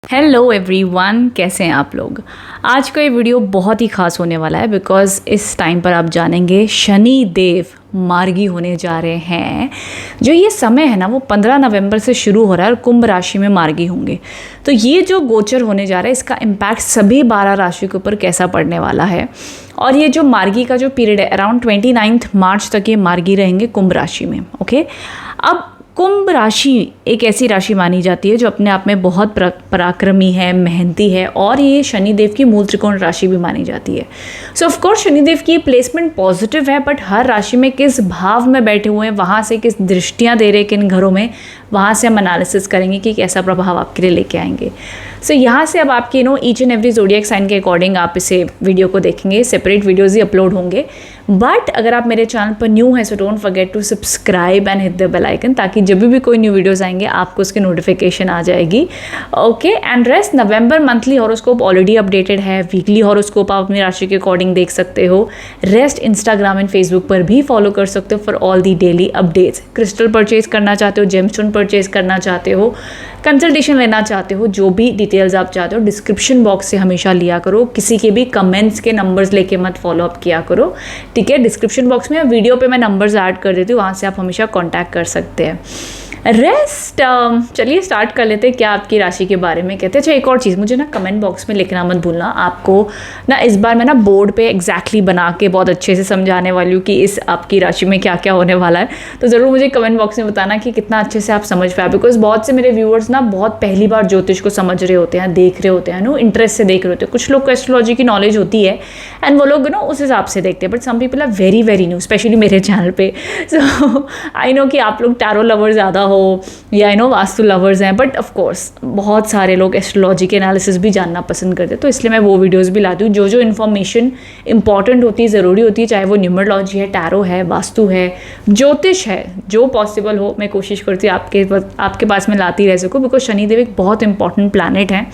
Hello everyone, कैसे हैं आप लोग। आज का ये वीडियो बहुत ही ख़ास होने वाला है बिकॉज़ इस टाइम पर आप जानेंगे शनि देव मार्गी होने जा रहे हैं। जो ये समय है ना वो 15 नवंबर से शुरू हो रहा है और कुंभ राशि में मार्गी होंगे। तो ये जो गोचर होने जा रहा है इसका इम्पैक्ट सभी 12 राशि के ऊपर कैसा पड़ने वाला है। और ये जो मार्गी का जो पीरियड है अराउंड 29 मार्च तक ये मार्गी रहेंगे कुंभ राशि में। ओके, अब कुंभ राशि एक ऐसी राशि मानी जाती है जो अपने आप में बहुत पराक्रमी है, मेहनती है और ये शनिदेव की मूल त्रिकोण राशि भी मानी जाती है। सो ऑफ कोर्स शनिदेव की प्लेसमेंट पॉजिटिव है, बट हर राशि में किस भाव में बैठे हुए हैं, वहाँ से किस दृष्टियाँ दे रहे किन घरों में, वहाँ से हम एनालिसिस करेंगे कि कैसा प्रभाव आपके लिए लेके आएंगे। सो यहाँ से अब आपके each and every zodiac sign के अकॉर्डिंग आप इसे वीडियो को देखेंगे। सेपरेट वीडियोज़ ही अपलोड होंगे, बट अगर आप मेरे चैनल पर न्यू है so don't forget to subscribe and hit the bell icon, ताकि जब भी कोई न्यू वीडियोज़ आएंगे आपको उसकी नोटिफिकेशन आ जाएगी। Okay, and rest November monthly horoscope already updated है। वीकली हॉरोस्कोप आप अपनी राशि के अकॉर्डिंग देख सकते हो। रेस्ट इंस्टाग्राम एंड फेसबुक पर भी फॉलो कर सकते हो for all the daily updates. Crystal purchase करना चाहते हो, जेमस्टोन परचेज करना चाहते हो, कंसल्टेशन लेना चाहते हो, जो भी डिटेल्स आप चाहते हो डिस्क्रिप्शन बॉक्स से हमेशा लिया करो। किसी के भी कमेंट्स के नंबर्स लेके मत फॉलो अप किया करो, ठीक है। डिस्क्रिप्शन बॉक्स में वीडियो पे मैं नंबर्स ऐड कर देती हूँ, वहाँ से आप हमेशा कांटेक्ट कर सकते हैं। रेस्ट चलिए स्टार्ट कर लेते हैं क्या आपकी राशि के बारे में कहते हैं। अच्छा, एक और चीज़ मुझे ना कमेंट बॉक्स में लिखना मत भूलना। आपको ना इस बार मैं ना बोर्ड पे एग्जैक्टली बना के बहुत अच्छे से समझाने वाली हूँ कि इस आपकी राशि में क्या क्या होने वाला है। तो ज़रूर मुझे कमेंट बॉक्स में बताना कि कितना अच्छे से आप समझ पाए, बिकॉज बहुत से मेरे व्यूअर्स ना बहुत पहली बार ज्योतिष को समझ रहे होते हैं, देख रहे होते हैं, नो इंटरेस्ट से देख रहे होते हैं। कुछ लोग को एस्ट्रोलॉजी की नॉलेज होती है एंड वो लोग नो उस हिसाब से देखते हैं, but some people are very very new, specially मेरे चैनल पे। सो आई नो कि आप लोग टैरो लवर ज़्यादा हो या वास्तु लवर्स हैं, बट ऑफ कोर्स बहुत सारे लोग एस्ट्रोलॉजी के एनालिसिस भी जानना पसंद करते हैं। तो इसलिए मैं वो वीडियोस भी लाती हूँ जो जो इन्फॉर्मेशन इंपॉर्टेंट होती है, ज़रूरी होती है, चाहे वो न्यूमरोलॉजी है, टैरो है, वास्तु है, ज्योतिष है, जो पॉसिबल हो मैं कोशिश करती हूँ आपके पास में लाती रह सकूँ। बिकॉज शनिदेव एक बहुत इंपॉर्टेंट प्लैनेट है।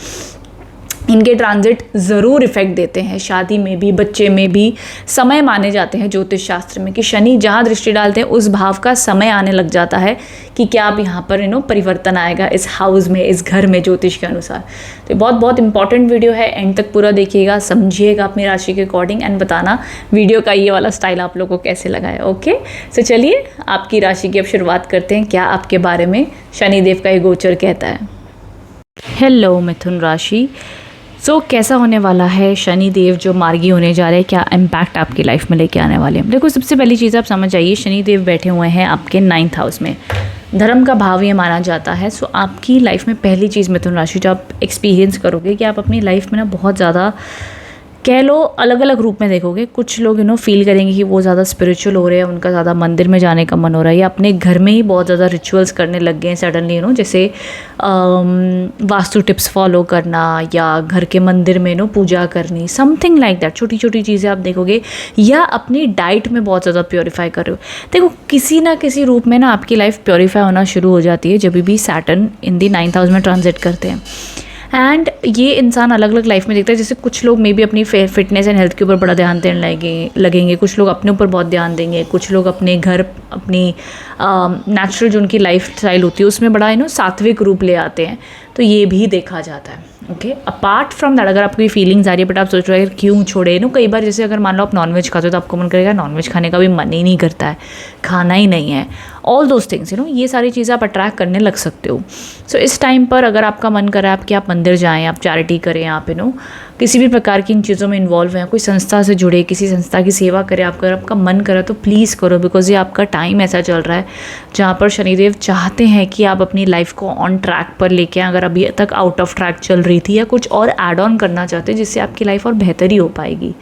इनके ट्रांजिट ज़रूर इफेक्ट देते हैं, शादी में भी, बच्चे में भी। समय माने जाते हैं ज्योतिष शास्त्र में कि शनि जहाँ दृष्टि डालते हैं उस भाव का समय आने लग जाता है कि क्या अब यहाँ पर परिवर्तन आएगा इस हाउस में, इस घर में, ज्योतिष के अनुसार। तो बहुत बहुत इंपॉर्टेंट वीडियो है, एंड तक पूरा देखिएगा, समझिएगा अपनी राशि के अकॉर्डिंग एंड बताना वीडियो का ये वाला स्टाइल आप लोगों को कैसे लगा है। ओके, सो चलिए आपकी राशि की अब शुरुआत करते हैं। क्या आपके बारे में शनिदेव का ये गोचर कहता है। हेलो मिथुन राशि। सो कैसा होने वाला है शनिदेव जो मार्गी होने जा रहे हैं, क्या इम्पैक्ट आपकी लाइफ में लेके आने वाले हैं। देखो, सबसे पहली चीज़ आप समझ जाइए, शनिदेव बैठे हुए हैं आपके 9th हाउस में, धर्म का भाव ये माना जाता है। सो आपकी लाइफ में पहली चीज़ मिथुन राशि जो आप एक्सपीरियंस करोगे कि आप अपनी लाइफ में ना बहुत ज़्यादा कह लो अलग अलग रूप में देखोगे। कुछ लोग फील करेंगे कि वो ज़्यादा स्पिरिचुअल हो रहे हैं, उनका ज़्यादा मंदिर में जाने का मन हो रहा है, या अपने घर में ही बहुत ज़्यादा रिचुअल्स करने लग गए हैं सडनली, जैसे वास्तु टिप्स फॉलो करना या घर के मंदिर में पूजा करनी, समथिंग लाइक दैट। छोटी छोटी चीज़ें आप देखोगे, या अपनी डाइट में बहुत ज़्यादा प्योरीफाई कर रहे हो। देखो, किसी ना किसी रूप में ना आपकी लाइफ प्योरीफाई होना शुरू हो जाती है जब भी सैटर्न इन दी 9th हाउस में ट्रांजिट करते हैं। एंड ये इंसान अलग अलग लाइफ में देखता है। जैसे कुछ लोग मे बी अपनी फिटनेस एंड हेल्थ के ऊपर बड़ा ध्यान देने लगेंगे, कुछ लोग अपने ऊपर बहुत ध्यान देंगे, कुछ लोग अपने घर, अपनी नेचुरल जो उनकी लाइफ स्टाइल होती है उसमें बड़ा सात्विक रूप ले आते हैं। तो ये भी देखा जाता है। ओके, अपार्ट फ्रॉम दैट, अगर आपको ये फीलिंग्स आ रही है बट आप सोच रहे हो क्यों छोड़े, कई बार जैसे अगर मान लो आप नॉनवेज खाते हो तो आपको मन करेगा नॉनवेज खाने का भी मन ही नहीं करता है, खाना ही नहीं है, ऑल दोज थिंग्स ये सारी चीज़ें आप अट्रैक्ट करने लग सकते हो। सो इस टाइम पर अगर आपका मन कर रहा है कि आप मंदिर जाएँ, आप चैरिटी करें, आप किसी भी प्रकार की इन चीज़ों में इन्वॉल्व हैं, कोई संस्था से जुड़े, किसी संस्था की सेवा करें, आपका मन करे तो प्लीज़ करो। बिकॉज ये आपका टाइम ऐसा चल रहा है जहाँ पर शनिदेव चाहते हैं कि आप अपनी लाइफ को ऑन ट्रैक पर लेके आएं। अगर अभी तक आउट ऑफ ट्रैक चल रही थी या कुछ और ऐड ऑन करना चाहते हैं जिससे आपकी लाइफ और बेहतर ही हो पाएगी।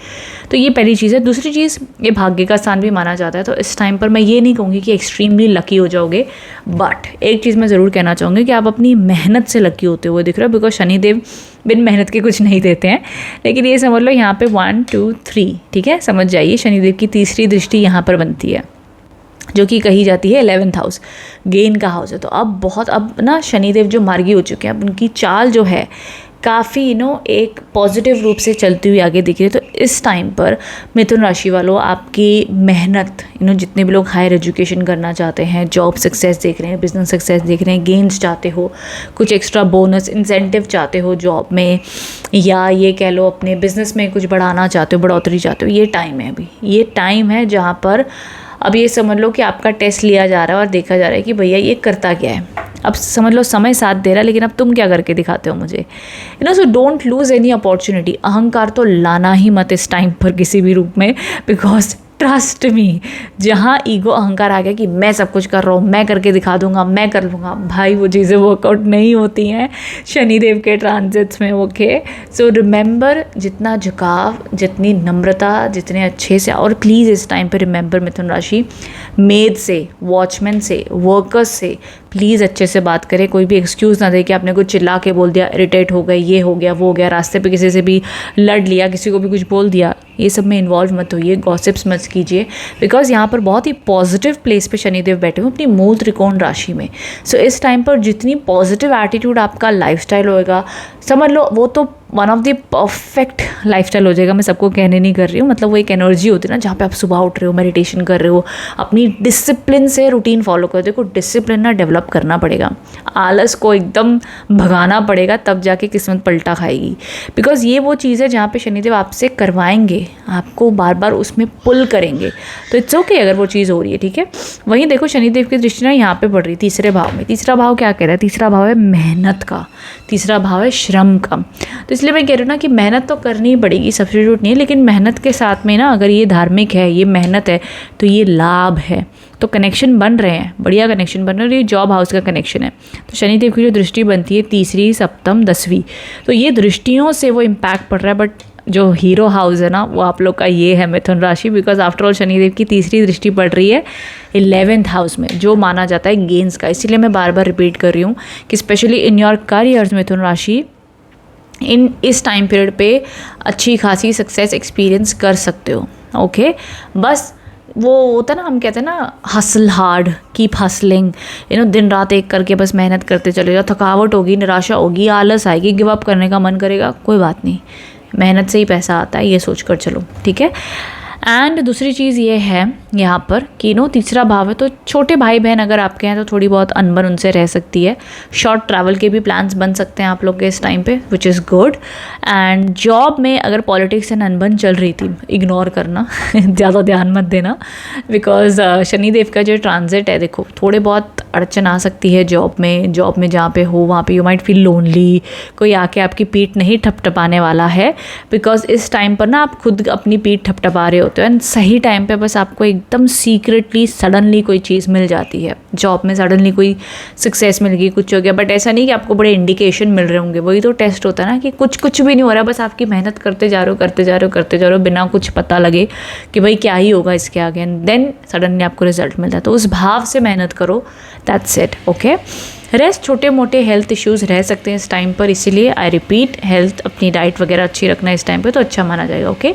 तो ये पहली चीज़ है। दूसरी चीज़, ये भाग्य का स्थान भी माना जाता है। तो इस टाइम पर मैं ये नहीं कहूँगी कि एक्सट्रीमली लकी हो जाओगे, बट एक चीज़ मैं ज़रूर कहना चाहूँगी कि आप अपनी मेहनत से लकी होते हुए दिख रहे हो। बिकॉज शनिदेव बिन मेहनत के कुछ नहीं देते हैं। लेकिन ये समझ लो यहाँ पे 1 2 3, ठीक है, समझ जाइए शनिदेव की तीसरी दृष्टि यहाँ पर बनती है, जो कि कही जाती है 11th हाउस, गेन का हाउस है। तो अब ना शनिदेव जो मार्गी हो चुके हैं, अब उनकी चाल जो है काफ़ी एक पॉजिटिव रूप से चलती हुई आगे दिख रही है। तो इस टाइम पर मिथुन राशि वालों, आपकी मेहनत जितने भी लोग हायर एजुकेशन करना चाहते हैं, जॉब सक्सेस देख रहे हैं, बिजनेस सक्सेस देख रहे हैं, गेन्स चाहते हो, कुछ एक्स्ट्रा बोनस इंसेंटिव चाहते हो जॉब में, या ये कह लो अपने बिजनेस में कुछ बढ़ाना चाहते हो, बढ़ोतरी चाहते हो, ये टाइम है। अभी ये टाइम है जहाँ पर अब ये समझ लो कि आपका टेस्ट लिया जा रहा है और देखा जा रहा है कि भैया ये करता क्या है। अब समझ लो समय साथ दे रहा है, लेकिन अब तुम क्या करके दिखाते हो मुझे, so don't lose any opportunity. अहंकार तो लाना ही मत इस टाइम पर किसी भी रूप में, बिकॉज ट्रस्ट मी, जहाँ ईगो अहंकार आ गया कि मैं सब कुछ कर रहा हूँ, मैं करके दिखा दूंगा, मैं कर लूँगा, भाई वो चीज़ें वर्कआउट नहीं होती हैं शनिदेव के ट्रांजिट्स में। ओके, सो रिमेंबर, जितना झुकाव, जितनी नम्रता, जितने अच्छे से, और प्लीज़ इस टाइम पे रिमेंबर मिथुन राशि, मेड से, वॉचमैन से, वर्कर्स से प्लीज़ अच्छे से बात करें। कोई भी एक्सक्यूज़ ना दे कि आपने कुछ चिल्ला के बोल दिया, इरिटेट हो गए, ये हो गया, वो हो गया, रास्ते पे किसी से भी लड़ लिया, किसी को भी कुछ बोल दिया, ये सब में इन्वॉल्व मत होइए, गॉसिप्स मत कीजिए, बिकॉज यहाँ पर बहुत ही पॉजिटिव प्लेस पे शनिदेव बैठे हुए अपनी मूल त्रिकोण राशि में। सो इस टाइम पर जितनी पॉजिटिव एटीट्यूड आपका लाइफस्टाइल होएगा, समझ लो वो तो one of the perfect lifestyle हो जाएगा। मैं सबको कहने नहीं कर रही हूँ, मतलब वो एक एनर्जी होती है ना, जहाँ पे आप सुबह उठ रहे हो, मेडिटेशन कर रहे हो, अपनी डिसिप्लिन से रूटीन फॉलो कर, देखो डिसिप्लिन ना डेवलप करना पड़ेगा, आलस को एकदम भगाना पड़ेगा, तब जाके किस्मत पलटा खाएगी। बिकॉज ये वो चीज़ है जहाँ पे शनिदेव आपसे करवाएंगे, आपको बार बार उसमें पुल करेंगे, तो इट्स ओके अगर वो चीज़ हो रही है, ठीक है। वहीं देखो शनिदेव की दृष्टि ना यहाँ पे पड़ रही तीसरे भाव में। तीसरा भाव क्या कह रहा है? तीसरा भाव है मेहनत का, तीसरा भाव है श्रम का। तो इसलिए मैं कह रही हूँ ना कि मेहनत तो करनी ही पड़ेगी, सब्स्टिट्यूट नहीं है, लेकिन मेहनत के साथ में ना अगर ये धार्मिक है, ये मेहनत है, तो ये लाभ है। तो कनेक्शन बन रहे हैं, बढ़िया कनेक्शन बन रहे हैं, ये जॉब हाउस का कनेक्शन है। तो शनिदेव की जो दृष्टि बनती है तीसरी, सप्तम, 10वीं, तो ये दृष्टियों से वो इम्पैक्ट पड़ रहा है। बट जो हीरो हाउस है ना, वो आप लोग का ये है मिथुन राशि, बिकॉज आफ्टर ऑल शनिदेव की तीसरी दृष्टि पड़ रही है 11th हाउस में, जो माना जाता है गेन्स का। इसीलिए मैं बार बार रिपीट कर रही हूँ कि स्पेशली इन योर करियर्स मिथुन राशि, इस टाइम पीरियड पे अच्छी खासी सक्सेस एक्सपीरियंस कर सकते हो। ओके, बस वो होता है ना, हम कहते हैं ना हसल हार्ड, कीप हसलिंग, दिन रात एक करके बस मेहनत करते चले जाओ। थकावट होगी, निराशा होगी, आलस आएगी, गिव अप करने का मन करेगा, कोई बात नहीं, मेहनत से ही पैसा आता है, ये सोच कर चलो, ठीक है। एंड दूसरी चीज़ ये है यहाँ पर कि तीसरा भाव है, तो छोटे भाई बहन अगर आपके हैं तो थोड़ी बहुत अनबन उनसे रह सकती है। शॉर्ट ट्रैवल के भी प्लान्स बन सकते हैं आप लोग के इस टाइम पे, which is good. And job में अगर पॉलिटिक्स एंड अनबन चल रही थी, इग्नोर करना ज़्यादा ध्यान मत देना, बिकॉज शनिदेव का जो ट्रांजिट है, देखो थोड़े बहुत अड़चन आ सकती है जॉब में जहाँ पे हो वहाँ पे यू माइट फील लोनली, कोई आके आपकी पीठ नहीं ठपठपाने वाला है, बिकॉज इस टाइम पर ना आप खुद अपनी पीठ ठपठपा रहे होते हो। एंड सही टाइम पे बस आपको एकदम सीक्रेटली सडनली कोई चीज़ मिल जाती है, जॉब में सडनली कोई सक्सेस मिल गई, कुछ हो गया। बट ऐसा नहीं कि आपको बड़े इंडिकेशन मिल रहे होंगे, वही तो टेस्ट होता है ना कि कुछ भी नहीं हो रहा, बस आपकी मेहनत करते जा रहे हो बिना कुछ पता लगे कि भाई क्या ही होगा इसके आगे, एंड देन सडनली आपको रिजल्ट मिलता है। तो उस भाव से मेहनत करो, दैट्स इट। ओके, रेस्ट छोटे मोटे हेल्थ इश्यूज़ रह सकते हैं इस टाइम पर, इसीलिए आई रिपीट, हेल्थ, अपनी डाइट वगैरह अच्छी रखना इस टाइम पे तो अच्छा माना जाएगा। ओके,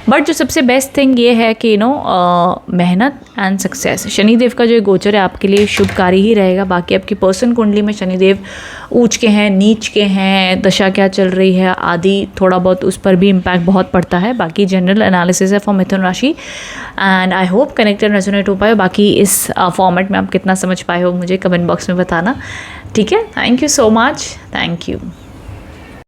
बट जो सबसे बेस्ट थिंग ये है कि मेहनत एंड सक्सेस, शनिदेव का जो गोचर है आपके लिए शुभकारी ही रहेगा। बाकी आपकी पर्सन कुंडली में शनिदेव ऊंच के हैं, नीच के हैं, दशा क्या चल रही है आदि, थोड़ा बहुत उस पर भी इम्पैक्ट बहुत पड़ता है। बाकी जनरल एनालिसिस है फॉर मिथुन राशि, and I hope connected resonate हो पाए। बाकी इस फॉर्मेट में आप कितना समझ पाए हो मुझे कमेंट बॉक्स में बताना, ठीक है। Thank you so much, thank you.